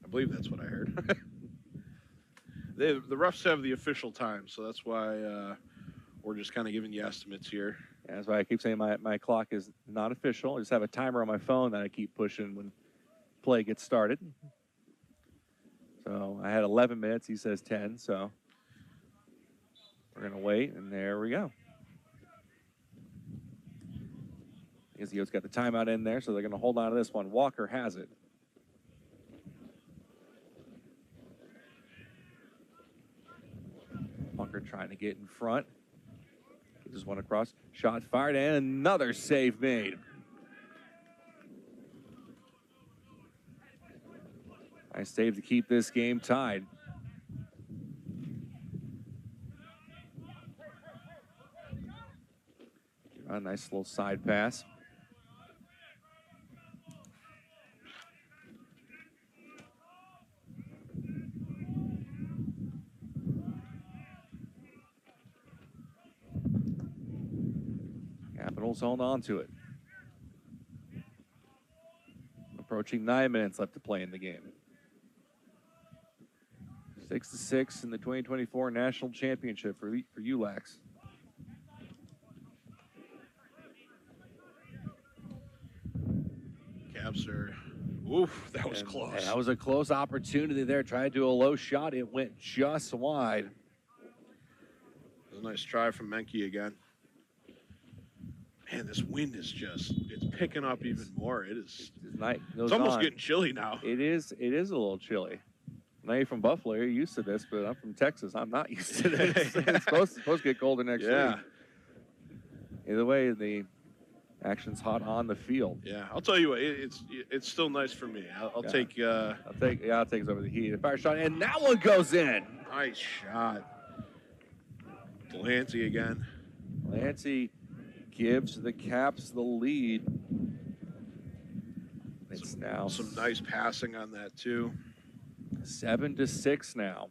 I believe that's what I heard. The refs have the official time, so that's why we're just kind of giving you estimates here. Yeah, that's why I keep saying my clock is not official. I just have a timer on my phone that I keep pushing when play gets started. So I had 11 minutes. He says 10, so we're going to wait, and there we go. Izio's got the timeout in there, so they're going to hold on to this one. Walker has it. Walker trying to get in front. Gets this one across. Shot fired, and another save made. Nice save to keep this game tied. A nice little side pass. Capitals hold on to it. Approaching 9 minutes left to play in the game. 6-6 in the 2024 National Championship for ULAX. Caps are, oof, that was close. And that was a close opportunity there. Tried to do a low shot. It went just wide. It was a nice try from Menke again. Man, this wind is it's picking up even more. It's almost getting chilly now. It is a little chilly. I know you're from Buffalo. You're used to this, but I'm from Texas. I'm not used to this. It's supposed to get colder next week. Either way, the action's hot on the field. Yeah, I'll tell you what, it's still nice for me. I'll take it over the heat. A fire shot, and that one goes in. Nice shot. Delancey again. Delancey gives the Caps the lead. It's now some nice passing on that too. 7-6 now.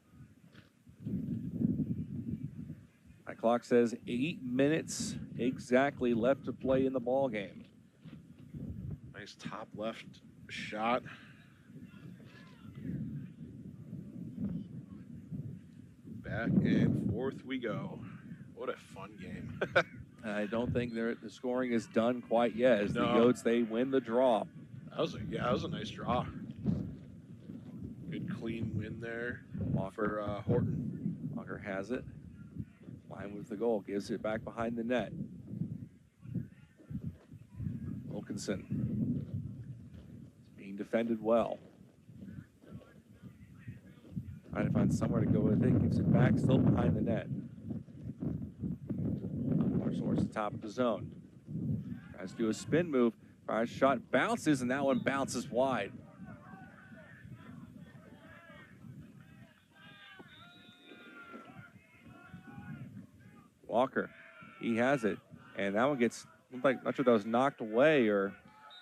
My clock says 8 minutes exactly left to play in the ball game. Nice top left shot. Back and forth we go. What a fun game. I don't think the scoring is done quite yet. As the Yotes, they win the draw. That was a nice draw. Good clean win there for Horton. Walker has it. Line with the goal. Gives it back behind the net. Wilkinson. Being defended well. Trying to find somewhere to go with it. Gives it back, still behind the net. Towards the top of the zone. Tries to do a spin move. Fires shot, bounces, and that one bounces wide. Walker, he has it. And that one gets, not sure if that was knocked away or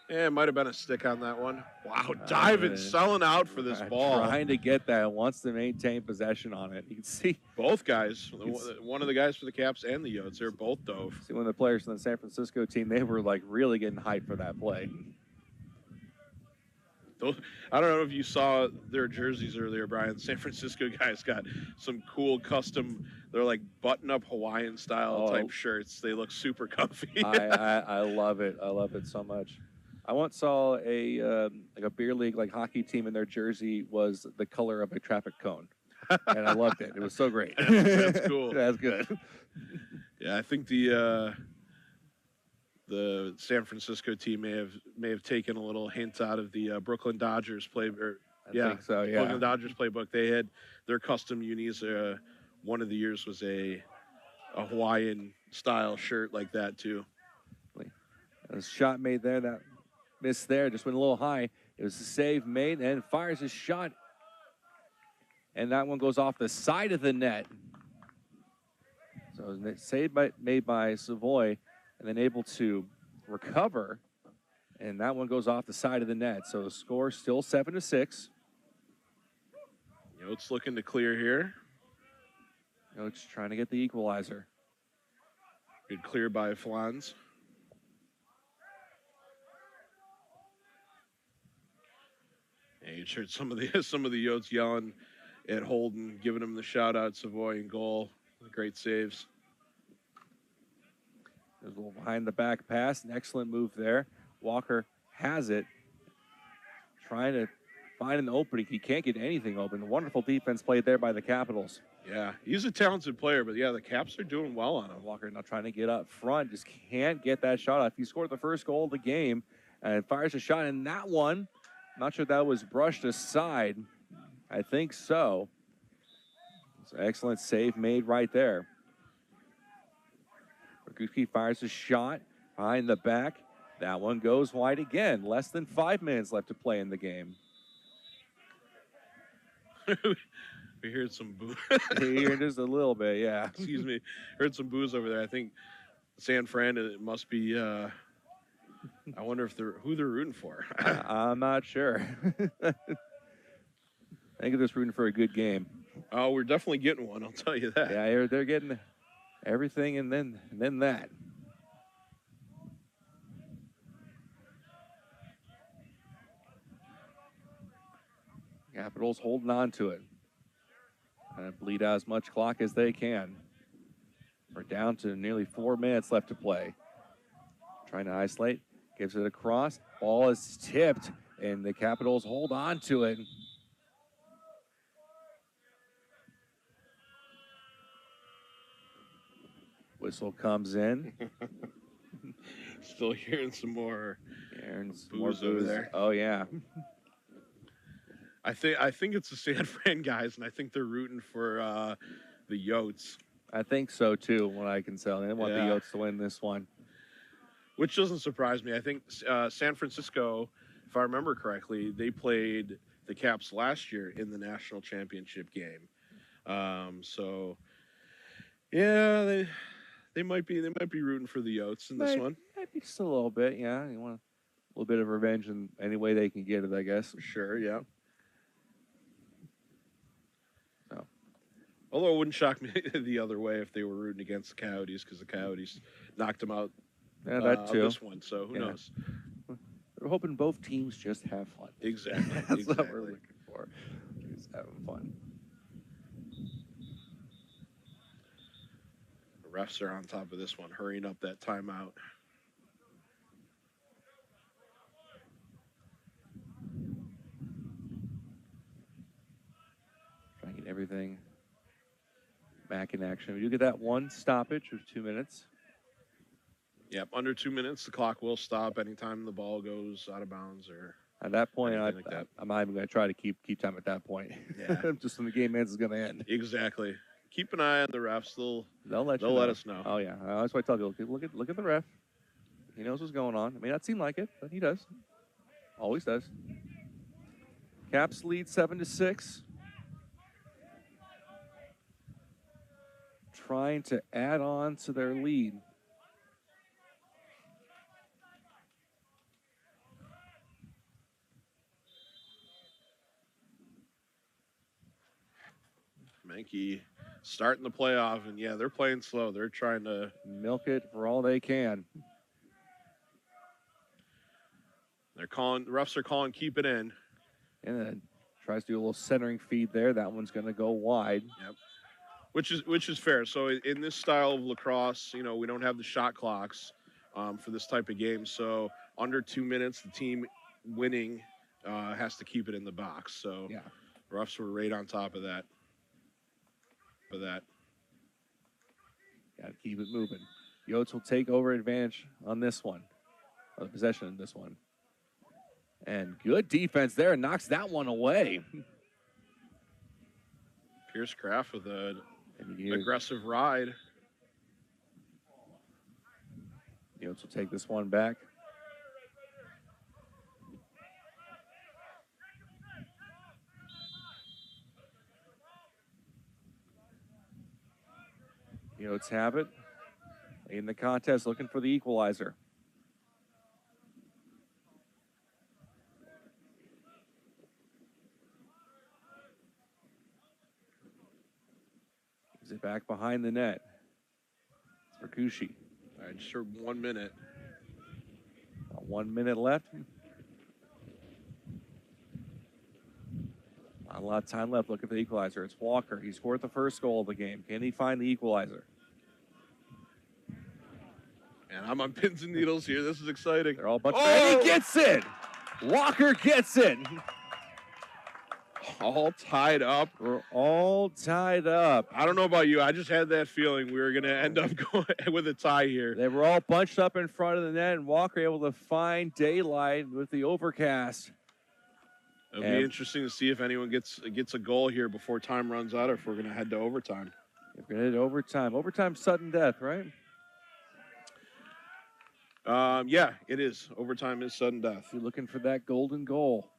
Yeah, it might have been a stick on that one. Wow, diving, selling out for this ball. Trying to get that, wants to maintain possession on it. You can see both guys, one of the guys for the Caps and the Yotes, they're both dove. See, one of the players from the San Francisco team, they were like really getting hyped for that play. I don't know if you saw their jerseys earlier, Brian. San Francisco guys got some cool custom, they're like button-up Hawaiian style type shirts. They look super comfy. I love it. I love it so much. I once saw a like a beer league like hockey team, and their jersey was the color of a traffic cone, and I loved it. It was so great. That's cool. That's good. Yeah, I think the San Francisco team may have taken a little hint out of the Brooklyn Dodgers play. I think so. Yeah. Brooklyn Dodgers playbook. They had their custom unis. One of the years was a Hawaiian style shirt like that too. A shot made there that missed there, just went a little high. It was a save made and fires a shot, and that one goes off the side of the net. So save made by Savoy, and then able to recover, and that one goes off the side of the net. So the score still 7-6. Yotes looking to clear here. Yotes trying to get the equalizer. Good clear by Flans. Yeah, you heard some of the Yotes yelling at Holden, giving him the shout out, Savoy in goal. Great saves. There's a little behind the back pass. An excellent move there. Walker has it. Trying to find an opening. He can't get anything open. Wonderful defense played there by the Capitals. Yeah, he's a talented player, but yeah, the Caps are doing well on him. Walker now trying to get up front. Just can't get that shot off. He scored the first goal of the game and fires a shot. And that one, not sure that was brushed aside. I think so. It's an excellent save made right there. Roguski fires a shot behind the back. That one goes wide again. Less than 5 minutes left to play in the game. We heard some boo. Here, just a little bit, yeah. Excuse me. Heard some boos over there. I think San Fran, it must be, I wonder if who they're rooting for. I'm not sure. I think they're just rooting for a good game. Oh, we're definitely getting one, I'll tell you that. Yeah, they're getting everything and then that. Capitals holding on to it. Kind of bleed out as much clock as they can. We're down to nearly 4 minutes left to play. Trying to isolate, gives it across. Ball is tipped, and the Capitals hold on to it. Whistle comes in. Still hearing some more boos over there. Oh, yeah. I think it's the San Fran guys, and I think they're rooting for the Yotes. I think so, too, what I can tell. They want the Yotes to win this one. Which doesn't surprise me. I think San Francisco, if I remember correctly, they played the Caps last year in the national championship game. So, yeah, they might be rooting for the Yotes in this one. Maybe just a little bit, yeah. You want a little bit of revenge in any way they can get it, I guess. Sure, yeah. So. Although it wouldn't shock me the other way if they were rooting against the Coyotes, because the Coyotes knocked them out. Yeah, that too. This one, so who knows? We're hoping both teams just have fun. Exactly. That's what we're looking for. Just having fun. The refs are on top of this one, hurrying up that timeout. Trying to get everything back in action. We do get that one stoppage of 2 minutes. Yep, under 2 minutes, the clock will stop anytime the ball goes out of bounds or. At that point, I'm not even going to try to keep time at that point. Yeah. Just when the game ends, it's going to end. Exactly. Keep an eye on the refs. They'll let us know. Oh yeah, that's why I tell people look at the ref. He knows what's going on. It may not seem like it, but he does. Always does. Caps lead 7-6. Trying to add on to their lead. Menke starting the playoff, and yeah, they're playing slow. They're trying to milk it for all they can. The refs are calling keep it in. And then tries to do a little centering feed there. That one's going to go wide. Yep. Which is fair. So in this style of lacrosse, you know, we don't have the shot clocks for this type of game. So under 2 minutes, the team winning has to keep it in the box. So yeah, refs were right on top of that. Got to keep it moving. Yotes will take over advantage on this one, or the possession in this one. And good defense there, knocks that one away. Pierce Craft with an aggressive ride. Yotes will take this one back. Yotes have it in the contest, looking for the equalizer. Gives it back behind the net. It's for Kushi. All right, just for 1 minute. 1 minute left. Not a lot of time left looking for the equalizer. It's Walker. He scored the first goal of the game. Can he find the equalizer? And I'm on pins and needles here. This is exciting. They're all bunch and he gets it. Walker gets it. All tied up. We're all tied up. I don't know about you. I just had that feeling we were going to end up going with a tie here. They were all bunched up in front of the net, and Walker able to find daylight with the overcast. It'll be interesting to see if anyone gets a goal here before time runs out, or if we're going to head to overtime. If we're going to head to overtime. Overtime's sudden death, right? Yeah, it is. Overtime is sudden death. You're looking for that golden goal.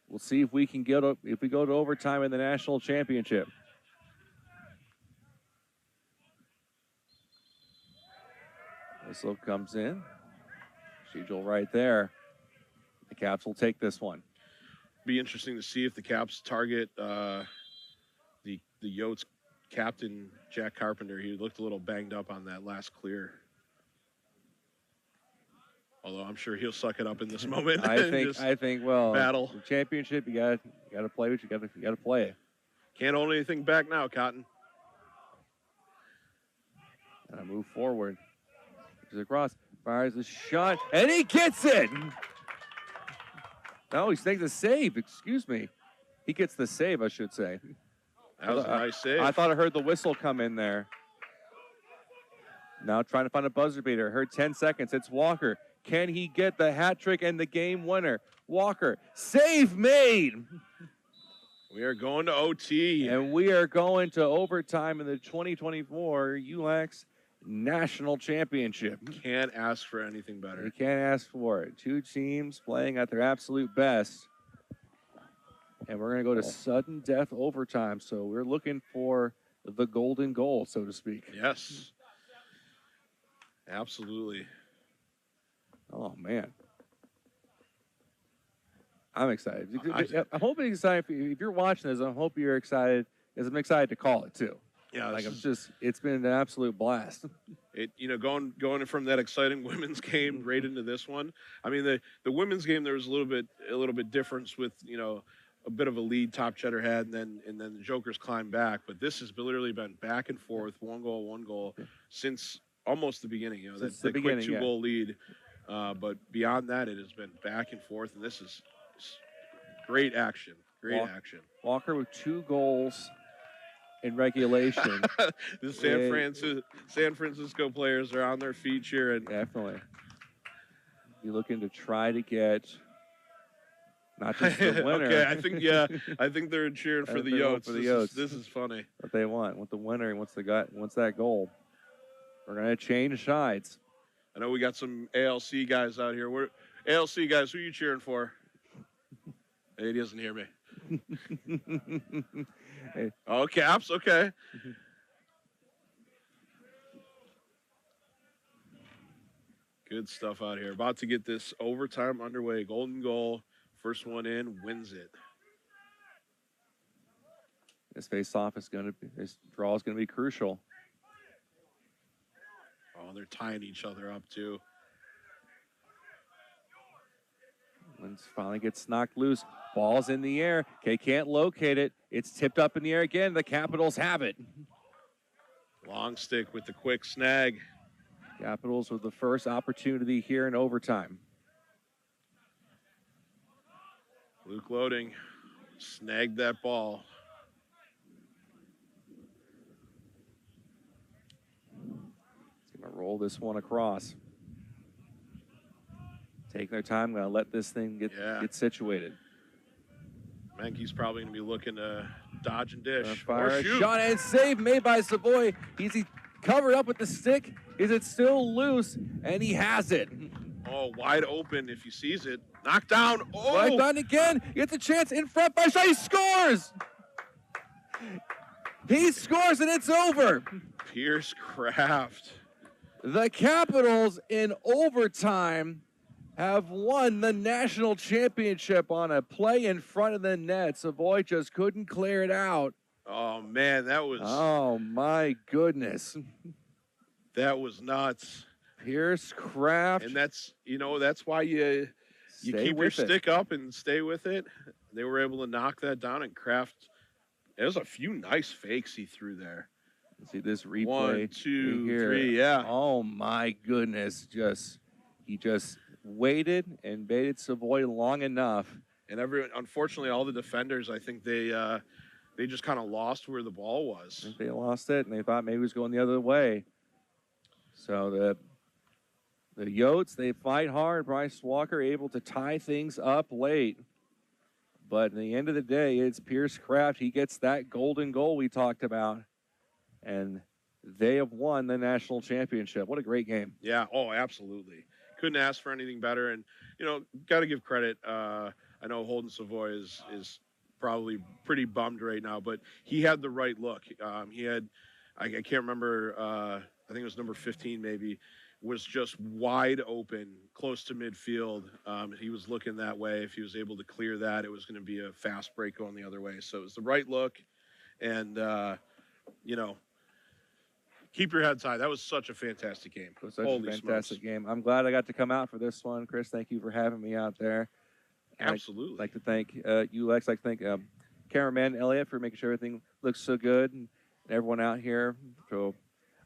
We'll see if we can if we go to overtime in the national championship. Whistle comes in. Schedule right there. The Caps will take this one. Be interesting to see if the Caps target the Yotes captain, Jack Carpenter. He looked a little banged up on that last clear. Although I'm sure he'll suck it up in this moment. I think. Well, battle. The championship, you got to play what you got to play. Can't hold anything back now, Cotton. And I move forward. He's across, fires a shot, and he gets it. No, he's taking the save. Excuse me. He gets the save, I should say. That was a nice save. I thought I heard the whistle come in there. Now trying to find a buzzer beater. Heard 10 seconds. It's Walker. Can he get the hat trick and the game winner? Walker, save made. We are going to OT. And we are going to overtime in the 2024 ULAX National Championship. Can't ask for anything better. You can't ask for it. Two teams playing at their absolute best. And we're going to go to sudden death overtime. So we're looking for the golden goal, so to speak. Yes. Absolutely. Oh, man. I'm excited. I'm hoping you're excited. If you're watching this, I hope you're excited, because I'm excited to call it, too. Yeah, it's been an absolute blast. Going from that exciting women's game right into this one. I mean, the women's game, there was a little bit difference with, a bit of a lead Top Cheddar had, and then the Jokers climbed back. But this has literally been back and forth, one goal, since almost the beginning. That quick 2-goal lead. But beyond that, it has been back and forth, and this is great action. Action. Walker with 2 goals in regulation. The San Francisco players are on their feet cheering. Definitely. You're looking to try to get not just the winner. Okay, I think they're cheering for the Yotes. This is funny. What they want the winner, and what's that goal. We're gonna change sides. I know we got some ALC guys out here. ALC guys, who are you cheering for? He doesn't hear me. Hey. Oh, Caps, okay. Good stuff out here. About to get this overtime underway. Golden goal. First one in, wins it. This face-off is going to be, this draw is going to be crucial. Oh, they're tying each other up too. Lins finally gets knocked loose. Ball's in the air. Kay can't locate it. It's tipped up in the air again. The Capitals have it. Long stick with the quick snag. Capitals with the first opportunity here in overtime. Luke Loading snagged that ball. He's going to roll this one across. Taking their time, going to let this thing get situated. Menke's probably going to be looking to dodge and dish. Fire or a shoot. shot and save made by Savoy. Is he covered up with the stick? Is it still loose? And he has it. Oh, wide open if he sees it. Knocked down. Oh! Right on again. Gets a chance in front by shot. He scores! He scores and it's over. Pierce Craft. The Capitals in overtime have won the national championship on a play in front of the net. Savoy just couldn't clear it out. Oh, man, that was... Oh, my goodness. That was nuts. Pierce Craft. And that's, that's why you keep your stick up and stay with it. They were able to knock that down, and Craft, there's a few nice fakes he threw there. See this replay. 1, 2, here. 3, yeah. Oh, my goodness. He just waited and baited Savoy long enough. And unfortunately, all the defenders, I think they just kind of lost where the ball was. I think they lost it, and they thought maybe it was going the other way. So the Yotes, they fight hard. Bryce Walker able to tie things up late. But in the end of the day, it's Pierce Craft. He gets that golden goal we talked about. And they have won the national championship. What a great game. Yeah, oh, absolutely. Couldn't ask for anything better. And, got to give credit. I know Holden Savoy is probably pretty bummed right now, but he had the right look. He had, I can't remember, I think it was number 15 maybe, was just wide open, close to midfield. He was looking that way. If he was able to clear that, it was going to be a fast break going the other way. So it was the right look. And, keep your heads high. That was such a fantastic game. It was such a fantastic game. I'm glad I got to come out for this one. Chris, thank you for having me out there. Absolutely. I'd like to thank ULAX. I'd like to thank cameraman Elliot for making sure everything looks so good, and everyone out here. So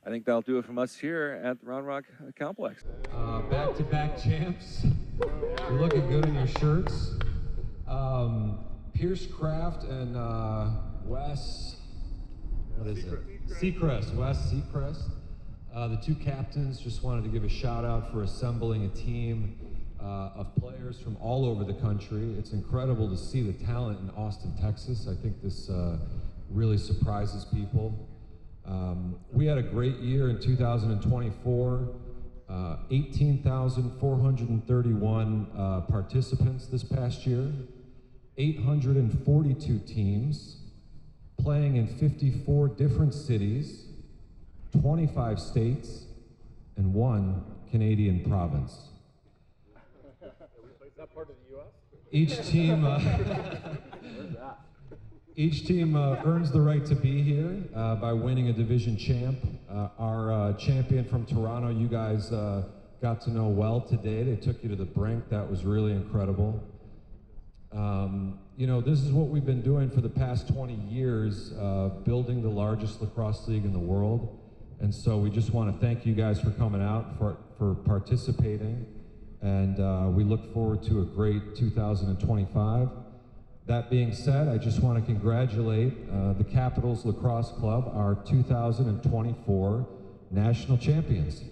I think that'll do it from us here at the Round Rock Complex. Back-to-back champs. You're looking good in your shirts. Pierce Craft and Wes, what is it? Seacrest, Wes Seacrest. The two captains just wanted to give a shout out for assembling a team of players from all over the country. It's incredible to see the talent in Austin, Texas. I think this really surprises people. We had a great year in 2024. 18,431 participants this past year, 842 teams, playing in 54 different cities, 25 states, and 1 Canadian province. Is that part of the U.S.? Each team earns the right to be here by winning a division champ. Our champion from Toronto, you guys got to know well today. They took you to the brink. That was really incredible. This is what we've been doing for the past 20 years, building the largest lacrosse league in the world. And so we just want to thank you guys for coming out, for participating. And we look forward to a great 2025. That being said, I just want to congratulate the Capitals Lacrosse Club, our 2024 national champions.